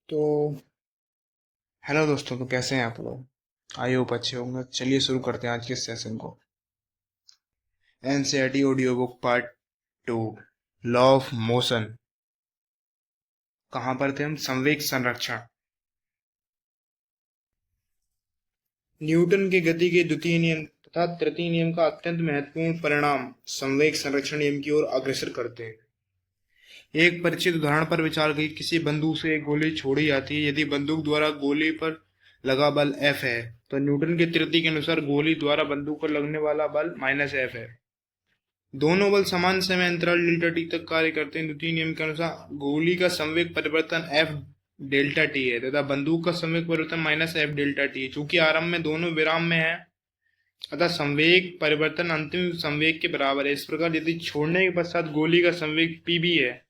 तो हेलो दोस्तों, तो कैसे हैं आप लोग। आई होप अच्छे होंगे। चलिए शुरू करते हैं आज के सेशन को। NCERT audio book part 2, law of motion. कहाँ पर थे हम? संवेग संरक्षण। न्यूटन के गति के द्वितीय नियम तथा तृतीय नियम का अत्यंत महत्वपूर्ण परिणाम संवेग संरक्षण नियम की ओर अग्रसर करते हैं। एक परिचित उदाहरण पर विचार करिए। किसी बंदूक से एक गोली छोड़ी जाती है। यदि बंदूक द्वारा गोली पर लगा बल F है, तो न्यूटन के तृतीय के अनुसार गोली द्वारा बंदूक पर लगने वाला बल -F है। दोनों बल समान समय अंतराल डेल्टा टी तक कार्य करते हैं। द्वितीय नियम के अनुसार गोली का संवेग परिवर्तन F डेल्टा टी है तथा बंदूक का संवेग परिवर्तन -F डेल्टा टी है। चूंकि आरंभ में दोनों विराम में है, अतः संवेग परिवर्तन अंतिम संवेग के बराबर है। इस प्रकार यदि छोड़ने के पश्चात गोली का संवेग pb है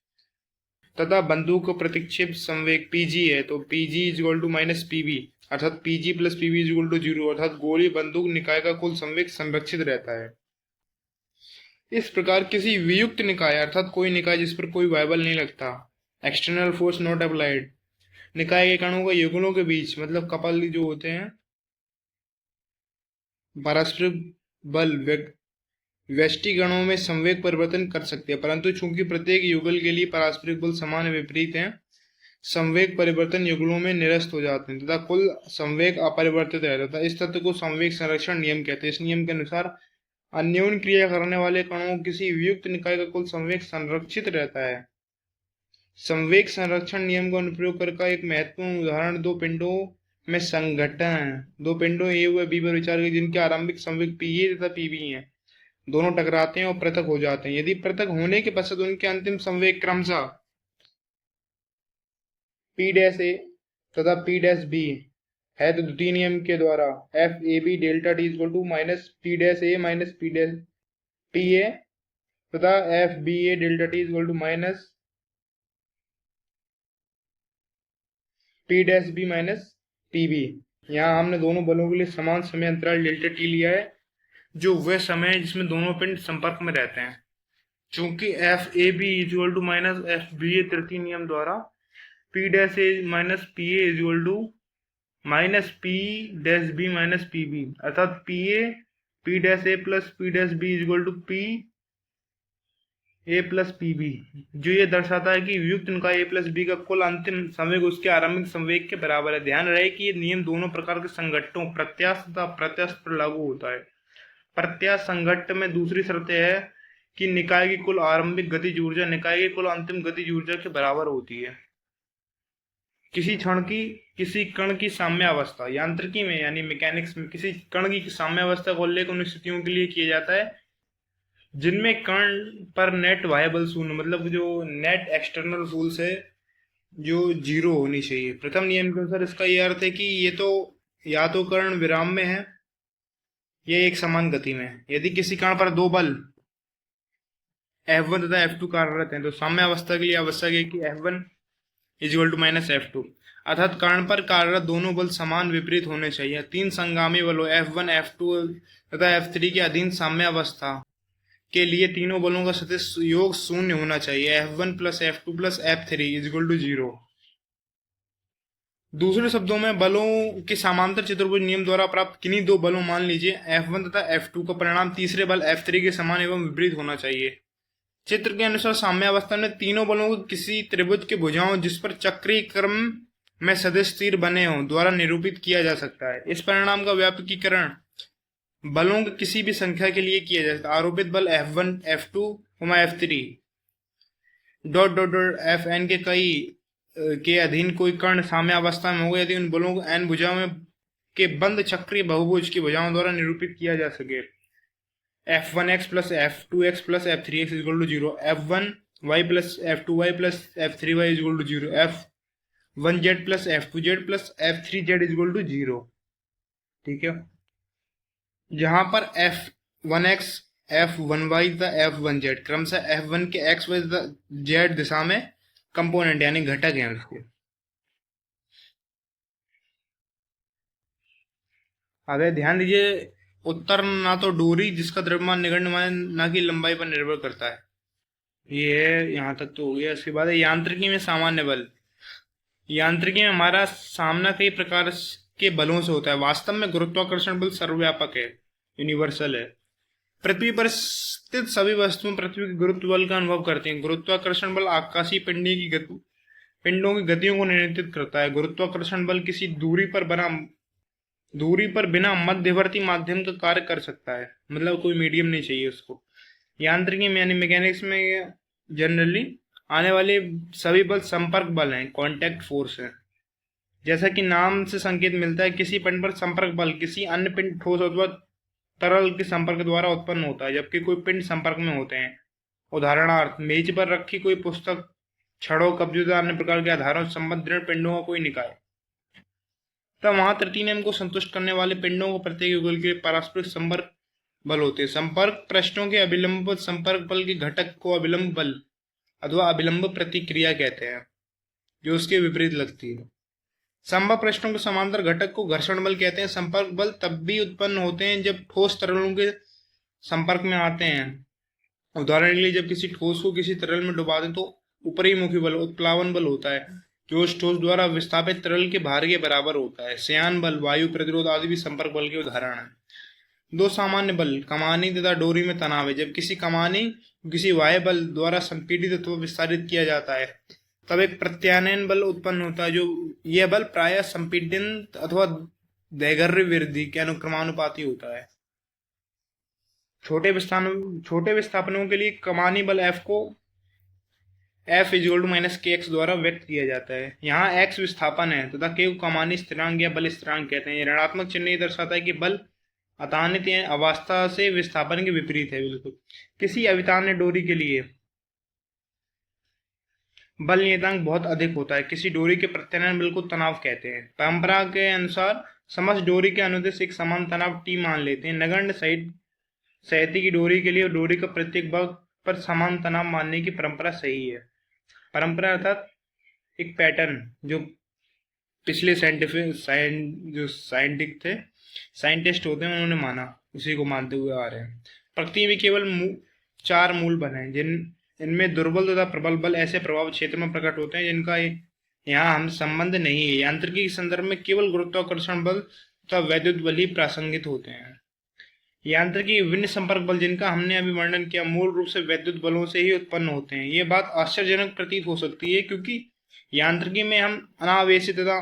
तथा बंदूक का प्रतिक्षेप संवेग pg है, तो pg is equal to -pb, अर्थात pg plus pb is equal to 0, अर्थात गोली बंदूक निकाय का कुल संवेग संरक्षित रहता है। इस प्रकार किसी वियुक्त निकाय अर्थात कोई निकाय जिस पर कोई वायबल नहीं लगता, एक्सटर्नल फोर्स नॉट अप्लाइड, निकाय के कणों के युगलों के बीच मतलब कपल जो होते हैं, पारस्परिक बल व्यष्टिगणों में संवेग परिवर्तन कर सकते हैं, परंतु चूंकि प्रत्येक युगल के लिए पारस्परिक बल समान विपरीत है, संवेग परिवर्तन युगलों में निरस्त हो जाते हैं तथा कुल संवेग अपरिवर्तित रहता है। इस तथ्य को संवेग संरक्षण नियम कहते हैं। इस नियम के अनुसार अन्योन्य क्रिया करने वाले कणों किसी वियुक्त निकाय का कुल संवेग संरक्षित रहता है। संवेग संरक्षण नियम का अनुप्रयोग कर एक महत्वपूर्ण उदाहरण दो पिंडों में संघटन। दो पिंडों ए व बी पर विचार करें जिनके आरंभिक संवेग पी ए तथा पी बी है। दोनों टकराते हैं और पृथक हो जाते हैं। यदि पृथक होने के पश्चात उनके अंतिम संवेग क्रमशः पी डैश ए तथा पी डैश बी है, तो द्वितीय नियम के द्वारा F A B delta T equal to minus P dash A minus P dash P A तथा F B A delta T equal to minus P dash B minus P B. यहाँ हमने दोनों बलों के लिए समान समय अंतराल डेल्टा टी लिया है, जो वह समय है जिसमें दोनों पिंड संपर्क में रहते हैं। चूंकि F A B equal to minus F B A तृतीय नियम द्वारा P dash A minus P A equal to minus P dash B minus P B, अर्थात P A P dash A plus P dash B equal to P A plus P B, जो ये दर्शाता है कि वियुक्त निकाय ए plus B का कुल अंतिम संवेग उसके आरंभिक संवेग के बराबर है। ध्यान रहे कि ये नियम दोनों प्रकार के संघट्टों प्रत्यास्थ तथा अप्रत्यास्थ पर लागू होता है। प्रत्यास्थ संघट्ट में दूसरी शर्त है कि निकाय की कुल आरंभिक गतिज ऊर्जा निकाय की कुल अंतिम गतिज ऊर्जा के बराबर होती है। किसी कण की साम्यावस्था यांत्रिकी में यानी मैकेनिक्स में किसी कण की साम्यावस्था को उल्लेख उन स्थितियों के लिए किया जाता है जिनमें कण पर नेट वायबल शून्य मतलब जो नेट एक्सटर्नल फोर्स है जो 0 होनी चाहिए। प्रथम नियम के अनुसार इसका यह अर्थ है कि ये तो या तो कण विराम में है या एक समान गति में है। यदि किसी कण पर दो बल F1 तथा F2 कार्यरत हैं, तो साम्यावस्था के लिए आवश्यक है कि F1 equal to minus F2, अर्थात कण पर कार्यरत दोनों बल समान विपरीत होने चाहिए। तीन संगामी बलों F1 F2 तथा F3 के अधीन साम्यावस्था के लिए तीनों बलों का सदिश योग शून्य होना चाहिए। F1 plus F2 plus F3 equal to 0। दूसरे शब्दों में बलों के समांतर चतुर्भुज नियम द्वारा प्राप्त किन्हीं दो बलों मान लीजिए F1 तथा F2 का परिणाम तीसरे बल F3 के समान एवं विपरीत होना चाहिए। चित्र के अनुसार साम्यावस्था में तीनों बलों को किसी त्रिभुज के भुजाओं जिस पर चक्रीय क्रम में सदिश तीर बने हों द्वारा निरूपित किया जा सकता है। इस परिणाम का व्यापकीकरण बलों की किसी भी संख्या के लिए किया जा सकता है। आरोपित बल F1 F2 F3 dot dot dot Fn के कई के अधीन कोई कण साम्यावस्था में होगा यदि उन बलों को n भुजाओं के बंद चक्रीय बहुभुज की भुजाओं द्वारा निरूपित किया जा सके। F1x plus F2x plus F3x equal to 0, F1y plus F2y plus F3y equal to 0, F1z plus F2z plus F3z equal to 0। ठीक है, जहां पर F1x F1y तथा F1z क्रमशः F1 के x y तथा z दिशा में कंपोनेंट यानी घटक हैं उसके। अगर ध्यान दीजिए, उत्तर ना तो डोरी जिसका द्रव्यमान निगण्यमान ना की लंबाई पर निर्भर करता है। ये है, यहाँ तक तो हो गया। इसके बाद है यांत्रिकी में सामान्य बल। यांत्रिकी में हमारा सामना कई प्रकार के बलों से होता है। वास्तव में गुरुत्वाकर्षण बल सर्वव्यापक है, यूनिवर्सल है। पृथ्वी पर स्थित सभी वस्तुएं पृथ्वी के गुरुत्व बल का अनुभव करती हैं। गुरुत्वाकर्षण बल आकाशीय पिंडों की गतियों को नियंत्रित करता है। गुरुत्वाकर्षण बल किसी दूरी पर बिना मध्यवर्ती माध्यम का कार्य कर सकता है, मतलब कोई मीडियम नहीं चाहिए उसको। यांत्रिकी में यानी मैकेनिक्स में जनरली आने वाले सभी बल संपर्क बल हैं, कांटेक्ट फोर्स है। जैसा कि नाम से संकेत मिलता है, किसी पिंड पर संपर्क बल किसी अन्य पिंड, ठोस अथवा तरल के संपर्क द्वारा उत्पन्न होता है, जबकि कोई पिंड संपर्क में होते हैं। उदाहरणार्थ, मेज पर रखी कोई पुस्तक, छड़ों, कब्जेदार अन्य प्रकार के आधारों से संबद्ध दृढ़ पिंडों का कोई निकाय। तब वहां तृतीय नियम को संतुष्ट करने वाले पिंडों को प्रत्येक युगल के पारस्परिक संपर्क बल होते हैं। संपर्क पृष्ठों के अभिलंब संपर्क बल के घटक को अभिलंब बल अथवा अभिलंब प्रतिक्रिया कहते हैं, जो उसके विपरीत लगती है। समबाहु पृष्ठों के समांतर घटक को घर्षण बल कहते हैं। संपर्क बल तब भी उत्पन्न होते हैं जब ठोस तरलों के संपर्क में आते हैं। उदाहरण के लिए, जब किसी ठोस को किसी तरल में डुबा दें तो ऊपरी मुखी बल उत्प्लावन बल होता है, जो उस ठोस द्वारा विस्थापित तरल के भार के बराबर होता है। शयान बल, वायु प्रतिरोध आदि भी संपर्क बल के उदाहरण हैं। दो सामान्य बल, कमानी तथा डोरी में तनाव है। जब किसी कमानी किसी वायु बल द्वारा संपीड़ित अथवा विस्तारित किया जाता है, तब एक प्रत्यानयन बल उत्पन्न होता है। जो यह बल प्रायः संपीड़न अथवा दैर्घ्य वृद्धि के अनुक्रमानुपाती होता है। छोटे विस्थापनों के लिए कमानी बल F को F = kx द्वारा व्यक्त किया जाता है। यहाँ x विस्थापन है तथा k को कमानी स्थिरांक या बल स्थिरांक कहते हैं। ऋणात्मक चिन्ह ये दर्शाता है कि बल अतानित अवस्था से विस्थापन के विपरीत है। बिल्कुल। किसी अवितान्य डोरी के लिए बल नियतांक बहुत अधिक होता है। किसी डोरी के प्रत्यानयन बल को तनाव कहते हैं। परंपरा के अनुसार समस्त डोरी के अनुदेश एक समान तनाव T मान लेते हैं। नगण्य सहती की डोरी के लिए डोरी का प्रत्येक भाग पर समान तनाव मानने की परंपरा सही है। परंपरा अर्थात एक पैटर्न जो पिछले साइंटिस्ट होते हैं उन्होंने माना, उसी को मानते हुए आ रहे हैं। प्रकृति में केवल 4 मूल बल हैं, इनमें दुर्बल तथा प्रबल बल ऐसे प्रभाव क्षेत्र में प्रकट होते हैं जिनका यहाँ हम संबंध नहीं है। यांत्रिकी के संदर्भ में केवल गुरुत्वाकर्षण बल तथा वैद्युत बल ही प्रासंगिक होते हैं। यांत्रिकी विभिन्न संपर्क बल जिनका हमने अभी वर्णन किया, मूल रूप से वैद्युत बलों से ही उत्पन्न होते हैं। ये बात आश्चर्यजनक प्रतीत हो सकती है, क्योंकि यांत्रिकी में हम अनावेशित तथा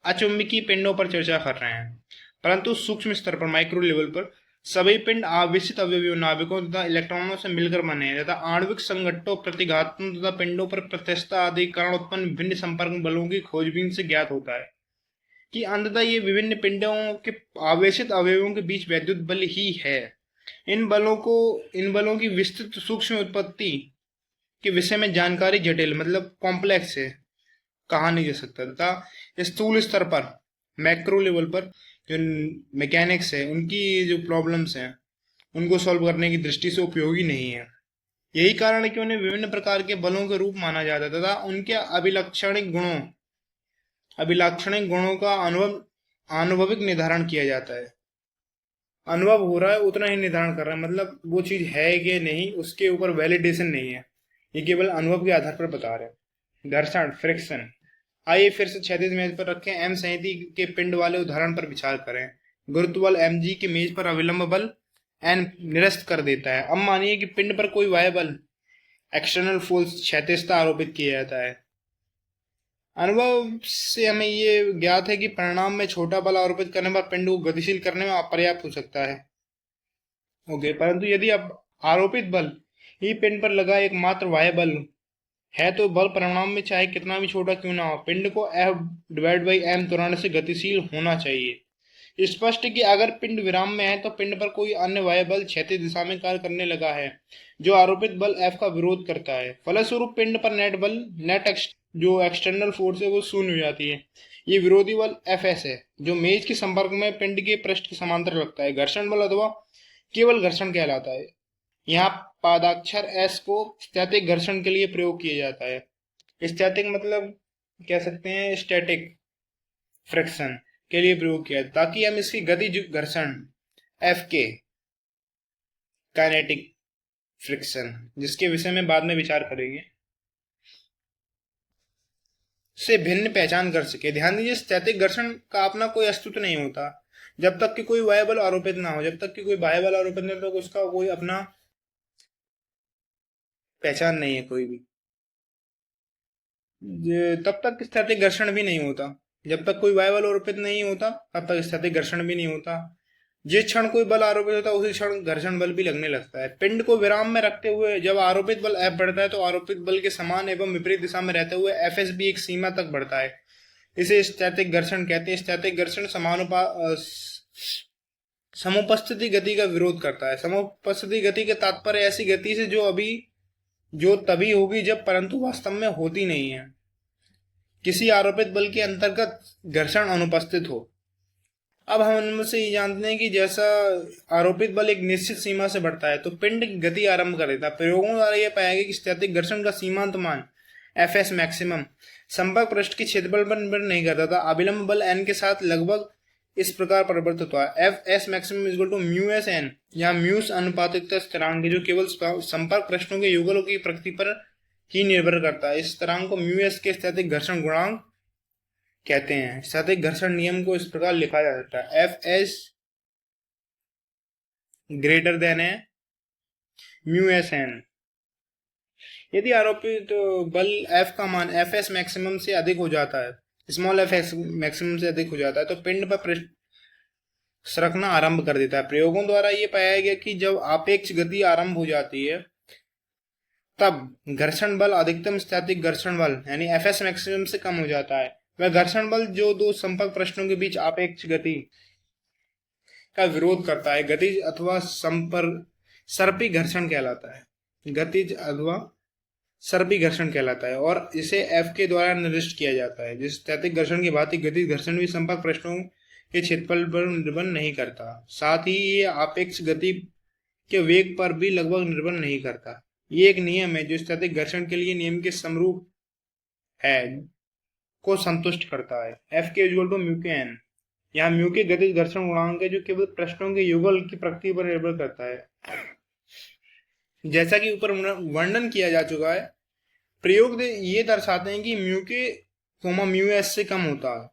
अचुंबकीय पिंडों पर चर्चा कर रहे हैं, परंतु सूक्ष्म स्तर पर, माइक्रो लेवल पर, सभी पिंड आवेशित अवयवियों, नाभिकों तथा इलेक्ट्रॉनों से मिलकर बने हैं तथा आणविक संघट्टों, प्रतिघातों तथा पिंडों पर प्रत्यक्षता आदि कारण उत्पन्न विभिन्न संपर्क बलों की खोजबीन से ज्ञात होता है कि अंततः ये विभिन्न पिंडों के आवेशित अवयवों के बीच वैद्युत बल ही है। इन बलों की विस्तृत सूक्ष्म उत्पत्ति के विषय में जानकारी जटिल, मतलब कॉम्प्लेक्स है, कहा नहीं जा सकता, तथा स्थूल स्तर पर, मैक्रो लेवल पर जो मैकेनिक्स है, उनकी जो प्रॉब्लम्स हैं उनको सॉल्व करने की दृष्टि से उपयोगी नहीं है। यही कारण है कि उन्हें विभिन्न प्रकार के बलों के रूप माना जाता है तथा उनके अभिलाक्षणिक गुणों का आनुभविक निर्धारण किया जाता है। अनुभव हो रहा है उतना ही निर्धारण कर रहा है, मतलब वो चीज है कि नहीं उसके ऊपर वैलिडेशन नहीं है, ये केवल अनुभव के आधार पर बता रहे हैं। घर्षण, फ्रिक्शन। आइए फिर से क्षैतिज मेज पर रखें, एम संहति के पिंड वाले उदाहरण पर विचार करें। गुरुत्व बल mg के मेज पर अविलंब बल n निरस्त कर देता है। अब मानिए कि पिंड पर कोई वायु बल, एक्सटर्नल फोर्स, क्षैतिजता आरोपित किया जाता है। अनुभव से हमें ये ज्ञात है कि परिणाम में छोटा बल आरोपित करने पर पिंड को गतिशील करने में अपर्याप्त हो सकता है। ओके, परंतु यदि अब आरोपित बल ही पिंड पर लगा एकमात्र वायु बल है, तो बल परिणाम में चाहे कितना भी छोटा क्यों ना हो, पिंड को F/m त्वरण से गतिशील होना चाहिए। स्पष्ट है कि अगर पिंड विराम में है तो पिंड पर कोई अन्य वायु बल क्षैतिज दिशा में कार्य करने लगा है, जो आरोपित बल F का विरोध करता है। फलस्वरूप पिंड पर जो एक्सटर्नल फोर्स है वो शून्य हो जाती है। ये विरोधी बल Fs है, जो मेज के संपर्क में पिंड के पृष्ठ के समांतर लगता है। घर्षण बल अथवा केवल घर्षण कहलाता है। यहाँ पादाक्षर S को स्थैतिक घर्षण के लिए प्रयोग किया जाता है। स्थैतिक मतलब कह सकते हैं स्टैटिक फ्रिक्शन के लिए प्रयोग किया, ताकि हम इसकी गति घर्षण F के काइनेटिक फ्रिक्शन, जिसके विषय में बाद में विचार करेंगे, से भिन्न पहचान कर सके। ध्यान दीजिए, स्थैतिक घर्षण का अपना कोई अस्तित्व नहीं होता जब तक कि कोई बाह्य बल आरोपित ना हो। जब तक कि कोई बाह्य बल आरोपित नहीं, तो उसका कोई अपना पहचान नहीं है कोई भी। तब तक स्थैतिक घर्षण भी नहीं होता। जब तक कोई बाह्य बल आरोपित नहीं होता तब तक स्थैतिक घर्षण भी नहीं होता। जिस क्षण कोई बल आरोपित होता है उसी क्षण घर्षण बल भी लगने लगता है। पिंड को विराम में रखते हुए जब आरोपित बल F बढ़ता है तो आरोपित बल के समान एवं विपरीत दिशा में रहते हुए Fs भी एक सीमा तक बढ़ता है। इसे स्थैतिक घर्षण कहते हैं। स्थैतिक घर्षण समुपस्थिति गति का विरोध करता है। समुपस्थिति गति के तात्पर्य ऐसी गति से जो तभी होगी जब, परंतु वास्तव में होती नहीं है, किसी आरोपित बल के अंतर्गत घर्षण अनुपस्थित हो। अब हम उनमें से ये जानते हैं कि जैसा आरोपित बल एक निश्चित सीमा से बढ़ता है तो पिंड की गति आरंभ कर देता है। प्रयोगों द्वारा यह पाया गया कि स्थैतिक घर्षण का सीमांत मान Fs मैक्सिमम संपर्क पृष्ठ के क्षेत्रफल पर निर्भर नहीं करता था। अभिलंब बल n के साथ लगभग इस प्रकार परिवर्तित हुआ। Fs maximum equal to mu S n, या म्यूस अनुपातिकता स्थिरांक जो केवल संपर्क पृष्ठों के युगलों की प्रकृति पर ही निर्भर करता है। इस स्थिरांक को म्यू एस के स्थैतिक घर्षण गुणांक कहते हैं। स्थैतिक घर्षण नियम को इस प्रकार लिखा जा सकता है, Fs ग्रेटर देन है म्यू एस एन। यदि आरोपित बल F का मान Fs मैक्सिमम से अधिक हो जाता है, स्मॉल Fs मैक्सिमम से अधिक हो जाता है, तो पिंड पर पृष्ठ सरकना आरंभ कर देता है। प्रयोगों द्वारा यह पाया गया कि जब आपेक्ष गति आरंभ हो जाती है तब घर्षण बल अधिकतम स्थैतिक घर्षण बल यानी Fs मैक्सिमम से कम हो जाता है। वह घर्षण बल जो दो संपर्क पृष्ठों के बीच आपेक्ष गति का विरोध करता है, गतिज अथवा संपर्क सर्पी घर्षण कहलाता है। गतिज अथवा सर्पी घर्षण कहलाता है और इसे F के द्वारा निर्दिष्ट किया जाता है। जिस स्थैतिक घर्षण की भांति गतिज घर्षण भी संपर्क पृष्ठों के क्षेत्रफल पर निर्भर नहीं करता। साथ ही ये आपेक्ष गति के वेग पर भी लगभग निर्भर नहीं करता। ये एक नियम है जो स्थैतिक घर्षण के लिए नियम के समरूप है को संतुष्ट करता है। F के इक्वल टू म्यू के एन, यहाँ म्यू के गतिज घर्षण गुणांक है जो केवल पृष्ठों के युगल की प्रकृति पर निर्भर करता है। जैसा कि ऊपर वर्णन किया जा चुका है, प्रयोग ये दर्शाते हैं कि म्यू के म्यू एस से कम होता है।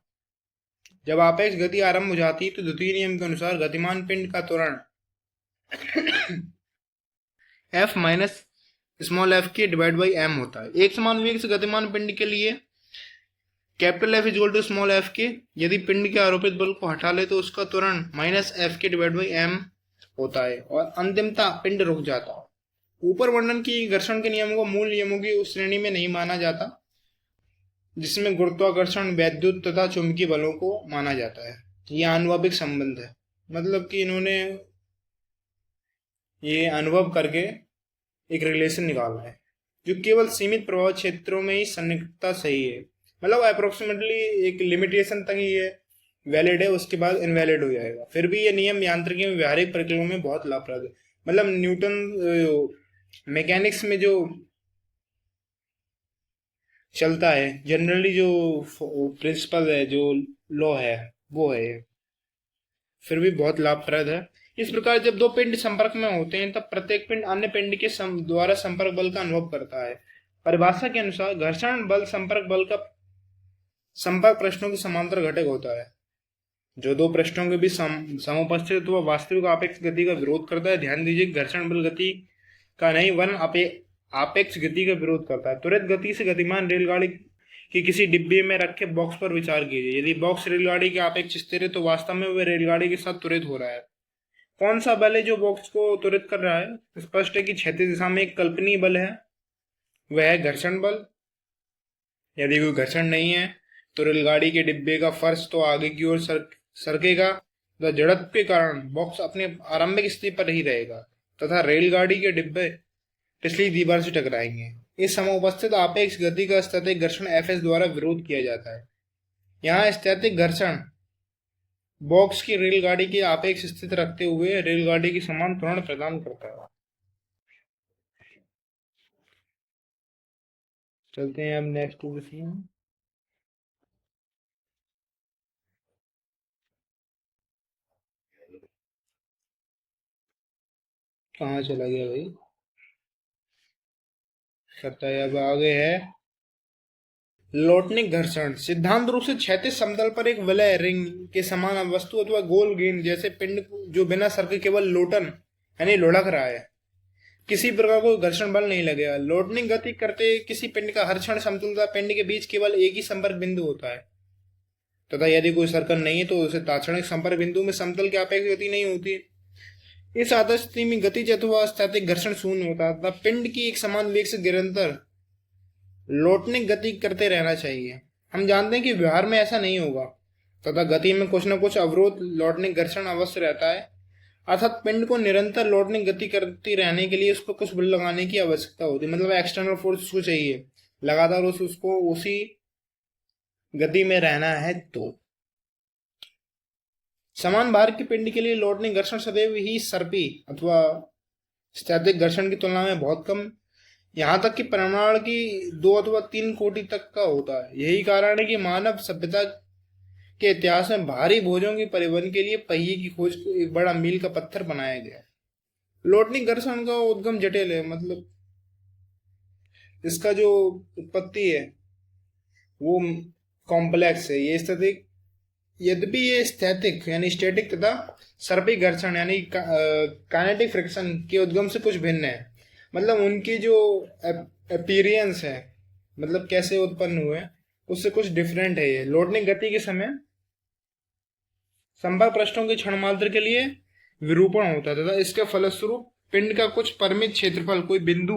जब आपेक्ष गति आरंभ हो जाती है तो द्वितीय नियम के अनुसार गतिमान पिंड का त्वरण F माइनस स्मॉल f के डिवाइड बाई m होता है। एक समान वेग से गतिमान पिंड के लिए capital F equal to small f के, यदि पिंड के आरोपित बल को हटा ले तो उसका त्वरण माइनस f के डिवाइड बाई m होता है और अंतिमता पिंड रुक जाता है। ऊपर वर्णन की घर्षण के नियमों को मूल नियमों की उस श्रेणी में नहीं माना जाता जिसमें गुरुत्वाकर्षण, वैद्युत तथा चुंबकीय बलों को माना जाता है। यह आनुभाविक संबंध है, मतलब कि इन्होंने ये अनुभव करके एक रिलेशन निकाला है जो केवल सीमित प्रभाव क्षेत्रों में ही सन्निकटता सही है। मतलब अप्रोक्सीमेटली एक लिमिटेशन तक ही ये वैलिड है, उसके बाद इनवैलिड हो जाएगा। फिर भी ये नियम यांत्रिकी में व्यावहारिक प्रक्रियाओं में बहुत लाभप्रद है। मतलब न्यूटन मैकेनिक्स में जो चलता है जनरली, जो प्रिंसिपल है, जो लॉ है, वो है, फिर भी बहुत लाभप्रद है। इस प्रकार जब दो पिंड संपर्क में होते हैं तब प्रत्येक पिंड अन्य पिंड के द्वारा संपर्क बल का अनुभव करता है। परिभाषा के अनुसार घर्षण बल संपर्क बल का संपर्क पृष्ठों के समांतर घटक होता है जो दो पृष्ठों के बीच समुपस्थित व वास्तविक आपेक्ष गति का विरोध करता है। ध्यान दीजिए, घर्षण बल गति का नहीं वन आपेक्ष गति का विरोध करता है। त्वरित गति से गतिमान रेलगाड़ी की किसी डिब्बे में रखे बॉक्स पर विचार कीजिए। यदि बॉक्स रेलगाड़ी के आपेक्ष स्थिर है तो वास्तव में वह रेलगाड़ी के साथ त्वरित हो रहा है। कौन सा बल है जो बॉक्स को त्वरित कर रहा है? स्पष्ट है कि क्षैतिज दिशा में एक कल्पनीय बल है, वह है घर्षण बल। यदि कोई घर्षण नहीं है तो रेलगाड़ी के डिब्बे का फर्श तो आगे की ओर सरकेगा तथा जड़त्व के कारण बॉक्स अपने आरंभिक स्थिति पर ही रहेगा तथा रेलगाड़ी के डिब्बे पिछली दीवार से टकराएंगे। इस समय उपस्थित आपेक्ष गति का स्थैतिक घर्षण Fs द्वारा विरोध किया जाता है। यहाँ स्थैतिक घर्षण बॉक्स की रेलगाड़ी के आपेक्ष स्थित रखते हुए रेलगाड़ी की समान त्वरण प्रदान करता है। चलते हैं अब नेक्स्ट विषय में। कहाँ चला गया भाई? करता है अब आगे है लोटनिक घर्षण सिद्धांत रूप से क्षैतिज समतल पर एक वलय रिंग के समान वस्तु अथवा गोल गेंद जैसे पिंड जो बिना सर के केवल लोटन यानी लुढ़क रहा है, किसी प्रकार कोई घर्षण बल नहीं लगेगा। लोटनिक गति करते किसी पिंड का हर क्षण समतुलता पिंड के बीच केवल एक ही संपर्क बिंदु होता है तथा यदि कोई सर्कल नहीं है तो उसे तात्क्षणिक संपर्क बिंदु में समतल की अपेक्षित गति नहीं होती। इस आदर्श स्थिति में गतिज अथवा स्थैतिक घर्षण शून्य होता है तथा पिंड की एक समान वेग से निरंतर लोटनिक गति करते रहना चाहिए। हम जानते हैं कि व्यवहार में ऐसा नहीं होगा तथा गति में कुछ न कुछ अवरोध लोटनिक घर्षण अवश्य रहता है, अर्थात पिंड को निरंतर लोटनिक गति करती रहने के लिए उसको कुछ बल लगाने की आवश्यकता होती है, मतलब एक्सटर्नल फोर्स उसको चाहिए, लगातार उसको उसी गति में रहना है। तो समान भार के पिंड के लिए लोटनिक घर्षण सदैव ही सर्पी अथवा स्थैतिक घर्षण की तुलना में बहुत कम, यहाँ तक कि परिमाण की 2 अथवा 3 कोटि तक का होता है। यही कारण है कि मानव सभ्यता के इतिहास में भारी बोझों के परिवहन के लिए पहिए की खोज को एक बड़ा मील का पत्थर बनाया गया। लोटनिक घर्षण का उद्गम जटिल है, मतलब इसका जो उत्पत्ति है वो कॉम्प्लेक्स है। ये स्थैतिक यद्यपि ये स्थैतिक यानी स्टैटिक तथा सर्पी घर्षण यानी काइनेटिक फ्रिक्शन के उद्गम से कुछ भिन्न है, मतलब उनकी जो अपीयरेंस है, मतलब कैसे उत्पन्न हुए, उससे कुछ डिफरेंट है। ये लोटनिक गति के समय संपर्क पृष्ठों के क्षण मात्र के लिए विरूपण होता है तथा इसके फलस्वरूप पिंड का कुछ परिमित क्षेत्रफल कोई बिंदु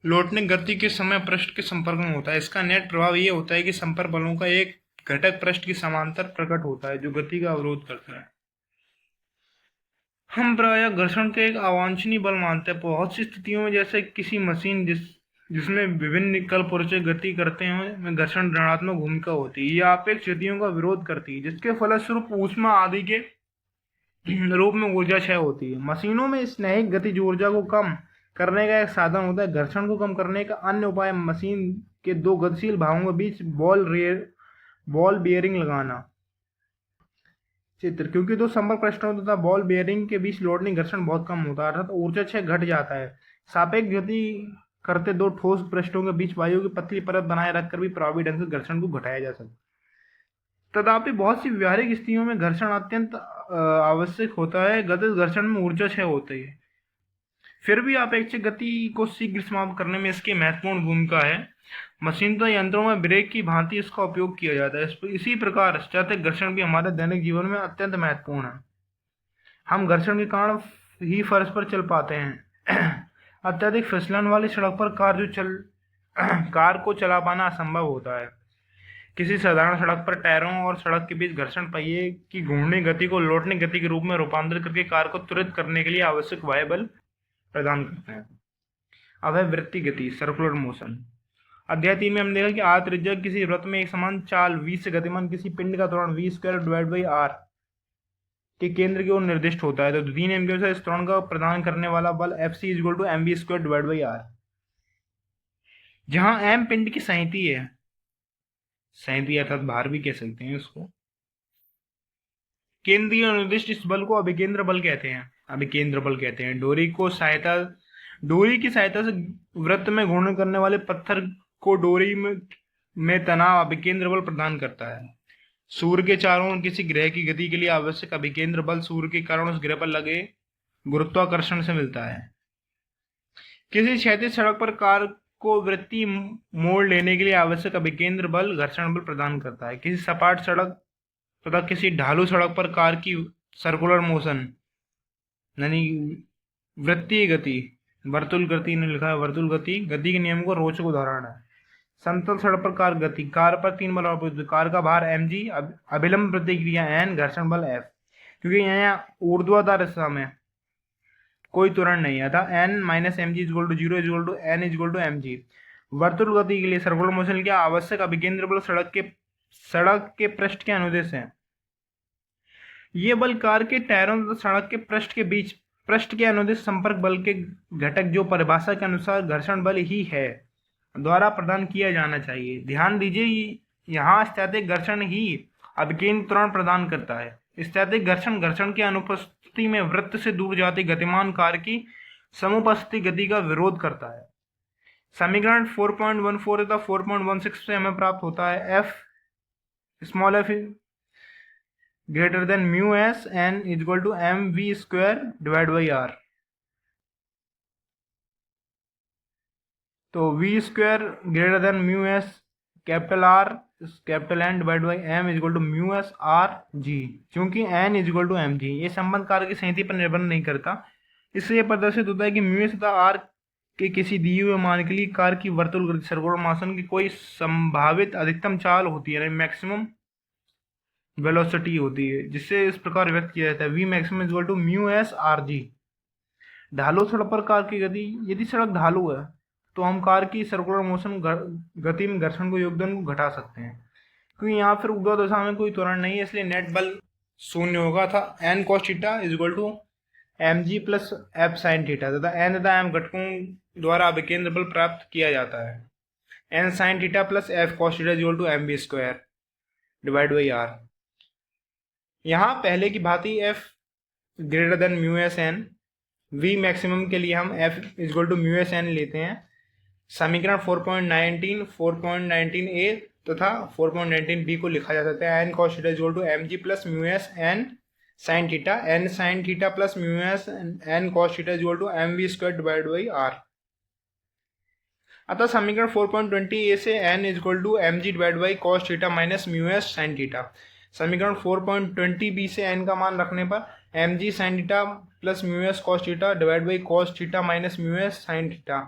लोटनिक गति के समय पृष्ठ के संपर्क में होता है। इसका नेट प्रभाव ये होता है कि संपर्क बलों का एक घटक पृष्ठ की समांतर प्रकट होता है जो गति का अवरोध करता है। हम प्रायः घर्षण के एक अवांछनीय बल मानते हैं। बहुत सी स्थितियों में जैसे किसी मशीन जिसमें विभिन्न कल पुर्जे गति करते हैं में घर्षण ऋणात्मक भूमिका होती है। यह आपेक्ष गतियों का विरोध करती है जिसके फलस्वरूप ऊष्मा आदि के रूप में ऊर्जा क्षय होती है। मशीनों में स्नैहिक गतिज ऊर्जा को कम करने का एक साधन होता है। घर्षण को कम करने का अन्य उपाय मशीन के 2 गतिशील भागों के बीच बॉल बेयरिंग लगाना। चित्र क्योंकि 2 संपर्क पृष्ठों तथा बॉल बेयरिंग के बीच लोटनिक घर्षण बहुत कम होता है, अर्थात ऊर्जा क्षय घट जाता है। सापेक्ष गति करते 2 ठोस पृष्ठों के बीच वायु की पतली परत बनाए रखकर भी प्रभावी ढंग से घर्षण को घटाया जा सकता है। तथापि बहुत सी व्यवहारिक स्थितियों में घर्षण अत्यंत आवश्यक होता है। गतिज घर्षण में ऊर्जा क्षय होती है, फिर भी अपेक्षित गति को शीघ्र समाप्त करने में इसकी महत्वपूर्ण भूमिका है। मशीन तथा यंत्रों में ब्रेक की भांति इसका उपयोग किया जाता है। इसी प्रकार स्थैतिक घर्षण भी हमारे दैनिक जीवन में अत्यंत महत्वपूर्ण है। हम घर्षण के कारण ही फर्श पर चल पाते हैं। अत्यधिक फिसलन वाली सड़क पर कार को चला पाना असंभव होता है। किसी साधारण सड़क पर टायरों और सड़क के बीच घर्षण पहिए की घूर्णी गति को लोटनिक गति के रूप में रूपांतरित करके कार को त्वरित करने के लिए आवश्यक वायु बल प्रदान करते हैं। अब है वृत्तीय गति, सर्कुलर मोशन। अध्याय 3 में हम देखा कि आयत त्रिज्या किसी वृत्त में एक समान चाल v से गतिमान किसी पिंड का त्वरण v² r के केंद्र की ओर निर्दिष्ट होता है। तो 3 एम्पीयर से इस त्वरण का प्रदान करने वाला बल Fc = mv²/r, जहां m पिंड की संहति है, संहति अर्थात भार भी कह सकते हैं उसको। केंद्रीय निर्दिष्ट इस बल को अभिकेंद्र बल कहते हैं। डोरी की सहायता से वृत्त में घूर्णन करने वाले पत्थर को डोरी में तनाव अभिकेंद्र बल प्रदान करता है। सूर्य के चारों ओर किसी ग्रह की गति के लिए आवश्यक अभिकेंद्र बल सूर्य के कारण उस ग्रह पर लगे गुरुत्वाकर्षण से मिलता है। किसी क्षैतिज सड़क पर कार को वृत्तीय मोड़ लेने के लिए आवश्यक अभिकेंद्र बल घर्षण बल प्रदान करता है। किसी सपाट सड़क तथा किसी ढालू सड़क पर कार की सर्कुलर मोशन यानी वृत्तीय गति, वर्तुल गति ने लिखा है, वर्तुल गति के नियम को रोचक उदाहरण है। समतल सड़क पर कार गति, कार पर 3 बल और कार का भार mg, अभिलंब प्रतिक्रिया n, घर्षण बल F। क्योंकि यहाँ ऊर्ध्वाधर दिशा में कोई त्वरण नहीं है था n - mg = 0 n = mg। Vartul गति के लिए सर्कुलर मोशन के आवश्यक अभिकेंद्र बल सड़क के पृष्ठ के अनुदेश है। ये बल कार के टायरों तथा सड़क के पृष्ठ के बीच पृष्ठ के अनुदिश संपर्क बल के घटक जो परिभाषा के अनुसार घर्षण बल ही है द्वारा प्रदान किया जाना चाहिए। ध्यान दीजिए यहाँ स्थैतिक घर्षण ही अभिकेंद्र त्वरण प्रदान करता है। स्थैतिक घर्षण की अनुपस्थिति में वृत्त से दूर जाती गतिमान कार की समुपस्थिति गति का विरोध करता है। समीकरण 4.14 तथा 4.16 से हमें प्राप्त होता है F small F greater than mu S N is equal to M we square divide by R. तो V square greater than mu S capital R capital N divide by M is equal to mu S R G, क्योंकि N is equal to M G. ये संबंध कार्य की संहति पर निर्भर नहीं करता। इससे यह प्रदर्शित होता है कि म्यू एस तथा आर के किसी दिए हुए मान के लिए कार की वर्तुल गति सर्कुलर मोशन की कोई संभावित अधिकतम चाल होती है, मैक्सिमम वेलोसिटी होती है, जिससे इस प्रकार व्यक्त किया जाता है v maximum is equal to mu S R g. ढालू सड़क पर कार की गति, यदि सड़क ढालू है तो हम कार की सर्कुलर मोशन गति में घर्षण को योगदान को घटा सकते हैं, क्योंकि यहाँ फिर ऊर्ध्वाधर दिशा में कोई त्वरण नहीं है, इसलिए नेट बल शून्य होगा था n cos theta is equal to M g plus f sin theta तथा एन तथा एम घटकों द्वारा अभिकेंद्र बल प्राप्त किया जाता है n sin theta plus f cos theta is equal to m b square divide by r. यहाँ पहले की भांति f greater than mu S n, v maximum के लिए हम f is equal to mu S n लेते हैं। समीकरण 4.19 4.19 ए तथा 4.19 बी को लिखा जा सकता है n cos theta is equal to M g plus mu S n sin theta n sin theta plus mu S n cos theta is equal to M we square divide by r. अतः समीकरण 4.20 a से n is equal to M g divide by cos theta minus mu S sign theta. समीकरण 4.20 b से n का मान रखने पर m g sin theta plus mu S cos theta divide by cos theta minus mu S sign theta,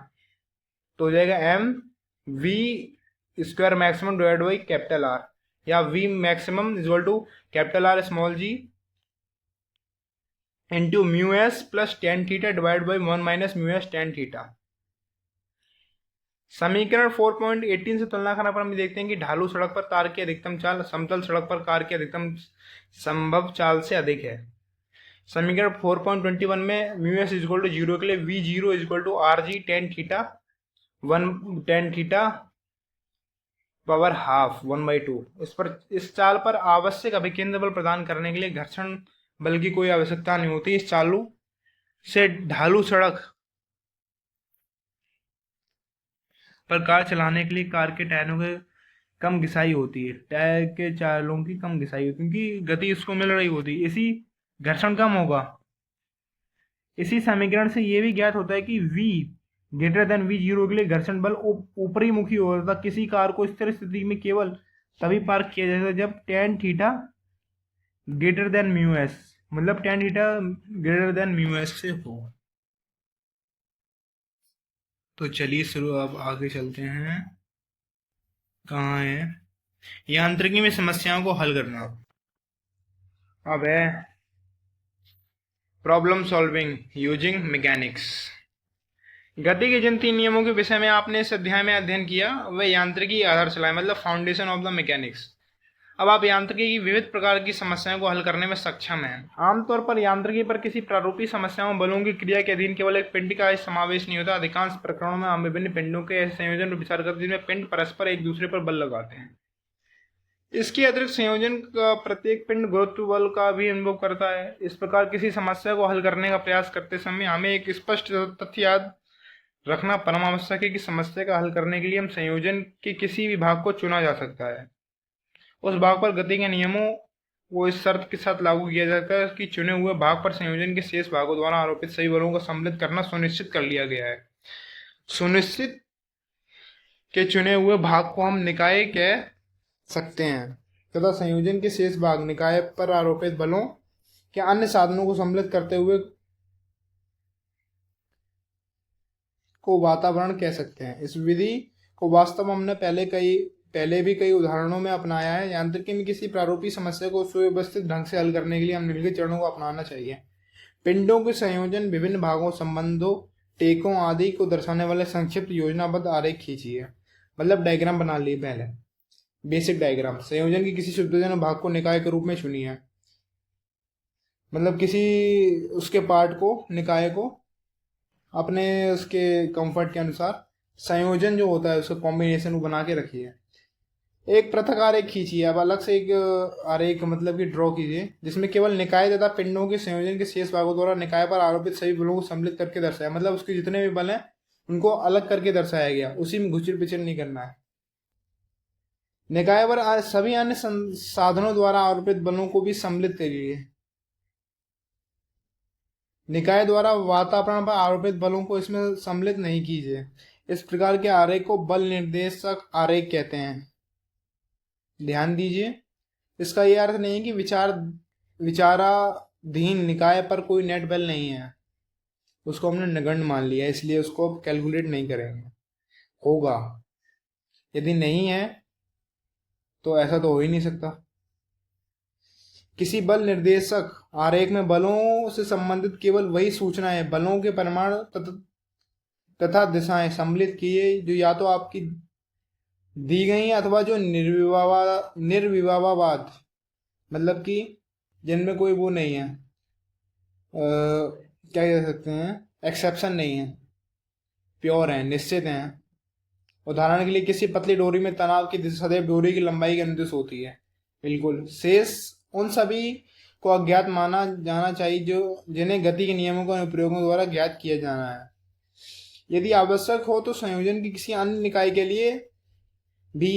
तो हो जाएगा M we square maximum divide by capital R, या V maximum is equal to capital R small G into mu S plus tan theta divide by 1 minus mu S tan theta. समीकरण 4.18 से तुलना करने पर हम देखते हैं कि ढालू सड़क पर कार की अधिकतम चाल समतल सड़क पर कार की अधिकतम संभव चाल से अधिक है। समीकरण 4.21 में mu s is equal to zero के लिए v zero is equal to r g tan theta 1 theta power half 1/2। इस चाल पर आवश्यक अभिकेंद्र बल प्रदान करने के लिए घर्षण बल की कोई आवश्यकता नहीं होती। इस चालू से ढालू सड़क पर कार चलाने के लिए कार के टायरों के कम घिसाई होती है, टायर के चालों की कम घिसाई होती है, क्योंकि गति इसको मिल रही होती है, इसी घर्षण कम होगा। इसी समीकरण से यह भी ज्ञात होता है कि v greater than we zero के लिए घर्षण बल ऊपरी मुखी होता है। किसी कार को स्थिर स्थिति में केवल तभी पार्क किया जाता है जब tan theta greater than mu S, मतलब tan theta greater than mu S से हो। तो चलिए शुरू, अब आगे चलते हैं। कहाँ है यांत्रिकी में समस्याओं को हल करना। अब है प्रॉब्लम सॉल्विंग यूजिंग मैकेनिक्स। गति के जिन 3 नियमों के विषय में आपने इस अध्याय में अध्ययन किया वह यांत्रिकी आधारशिला है, मतलब फाउंडेशन ऑफ द मैकेनिक्स। अब आप यांत्रिकी की विविध प्रकार की समस्याओं को हल करने में सक्षम हैं। आमतौर पर यांत्रिकी पर किसी प्रारूपी समस्याओं बलों की क्रिया के अधीन केवल एक पिंड का समावेश नहीं होता। अधिकांश प्रकरणों में हम विभिन्न पिंडों के ऐसे संयोजन पर विचार करते हैं जिनमें पिंड परस्पर एक दूसरे पर बल लगाते हैं। इसके अतिरिक्त संयोजन का प्रत्येक पिंड गुरुत्व बल का भी अनुभव करता है। इस प्रकार किसी समस्या को हल करने का प्रयास करते समय हमें एक स्पष्ट तथ्य याद रखना परम आवश्यक है कि समस्या का हल करने के लिए हम संयोजन के किसी भी भाग को चुना जा सकता है। उस भाग पर गति के नियमों को इस शर्त के साथ लागू किया जाता है कि चुने हुए भाग पर संयोजन के शेष भागों द्वारा आरोपित सभी बलों को सम्मिलित करना सुनिश्चित कर लिया गया है। सुनिश्चित के चुने हुए भाग को हम निकाय कह सकते हैं तथा संयोजन के शेष भाग निकाय पर आरोपित बलों के अन्य साधनों को सम्मिलित करते हुए को वातावरण कह सकते हैं। इस विधि को वास्तव में हमने पहले भी कई उदाहरणों में अपनाया है। यांत्रिकी में किसी प्रारूपी समस्या को सुव्यवस्थित ढंग से हल करने के लिए हम निम्नलिखित चरणों को अपनाना चाहिए। पिंडों के संयोजन, विभिन्न भागों, संबंधों, टेकों आदि को दर्शाने वाले संक्षिप्त योजनाबद्ध आरेख खींचिए, मतलब डायग्राम बना लिए। पहले बेसिक डायग्राम। संयोजन के किसी सुविधाजनक भाग को निकाय के रूप में चुनिए, मतलब किसी उसके पार्ट को, निकाय को अपने उसके कंफर्ट के अनुसार संयोजन जो होता है उसका कॉम्बिनेशन बना के रखिए। एक पृथक आरेख खींचिए। अब अलग से एक आरेख मतलब कि ड्रॉ कीजिए जिसमें केवल निकाय तथा पिंडों के संयोजन के शेष भागों द्वारा निकाय पर आरोपित सभी बलों को सम्मिलित करके दर्शाए, मतलब उसके जितने भी बल हैं उनको अलग करके दर्शाया गया, उसी में घुचर पिचर नहीं करना है। निकाय पर सभी अन्य साधनों द्वारा आरोपित बलों को भी सम्मिलित करिए। निकाय द्वारा वातावरण पर आरोपित बलों को इसमें सम्मिलित नहीं कीजिए। इस प्रकार के आरेख को बल निर्देशक आरेख कहते हैं। ध्यान दीजिए, इसका यह अर्थ नहीं है कि विचाराधीन निकाय पर कोई नेट बल नहीं है, उसको हमने नगण्य मान लिया, इसलिए उसको अब कैलकुलेट नहीं करेंगे। होगा, यदि नहीं है तो ऐसा तो हो ही नहीं सकता। किसी बल निर्देशक आरेख में बलों से संबंधित केवल वही सूचनाएं, बलों के परिमाण तथा दिशाएं सम्मिलित किए जो या तो आपकी दी गई हैं अथवा जो निर्विवादावाद, मतलब कि जिनमें कोई वो नहीं है, क्या कह सकते हैं, एक्सेप्शन नहीं है, प्योर हैं, निश्चित हैं। उदाहरण के लिए किसी पतली डोरी में तनाव की दिशा सदैव डोरी की लंबाई के अनुदिश होती है। बिल्कुल, शेष उन सभी को अज्ञात माना जाना चाहिए जो जिन्हें गति के नियमों के अनुप्रयोगों द्वारा ज्ञात किया जाना है। यदि आवश्यक हो तो संयोजन की किसी अन्य निकाय के लिए भी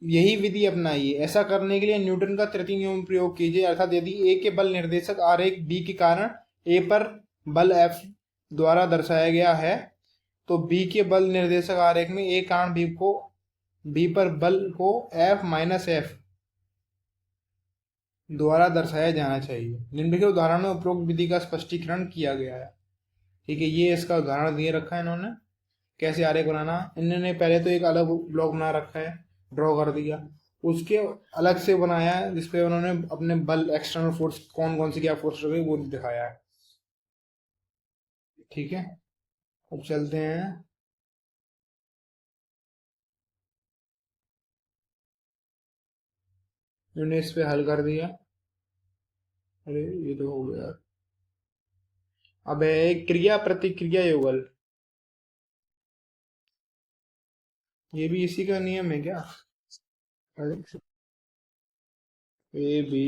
यही विधि अपनाइए। ऐसा करने के लिए न्यूटन का तृतीय नियम प्रयोग कीजिए, अर्थात यदि ए के बल निर्देशक आरेख बी के कारण ए पर बल एफ द्वारा दर्शाया गया है, तो बी के बल निर्देशक आरेख में ए कारण बी पर बल को एफ माइनस एफ द्वारा दर्शाया जाना चाहिए। निम्नलिखित उदाहरण में उपरोक्त विधि का स्पष्टीकरण किया गया है। ठीक है, ये इसका उदाहरण दिए रखा है इन्होंने, कैसे आरेख बनाना। इन्होंने पहले तो एक अलग ब्लॉक बना रखा है, ड्रॉ कर दिया, उसके अलग से बनाया है जिसपे उन्होंने अपने बल एक्सटर्नल फोर्स कौन कौन सी क्या फोर्स रखे वो दिखाया है। ठीक है, अब चलते हैं। इन्होंने इस पे हल कर दिया। अरे ये तो हो गया। अब है एक क्रिया प्रतिक्रिया युगल, ये भी इसी का नियम है क्या? ए बी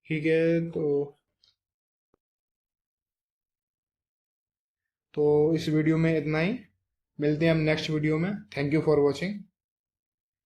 ठीक है, तो इस वीडियो में इतना ही। मिलते हैं हम नेक्स्ट वीडियो में। Thank you for watching.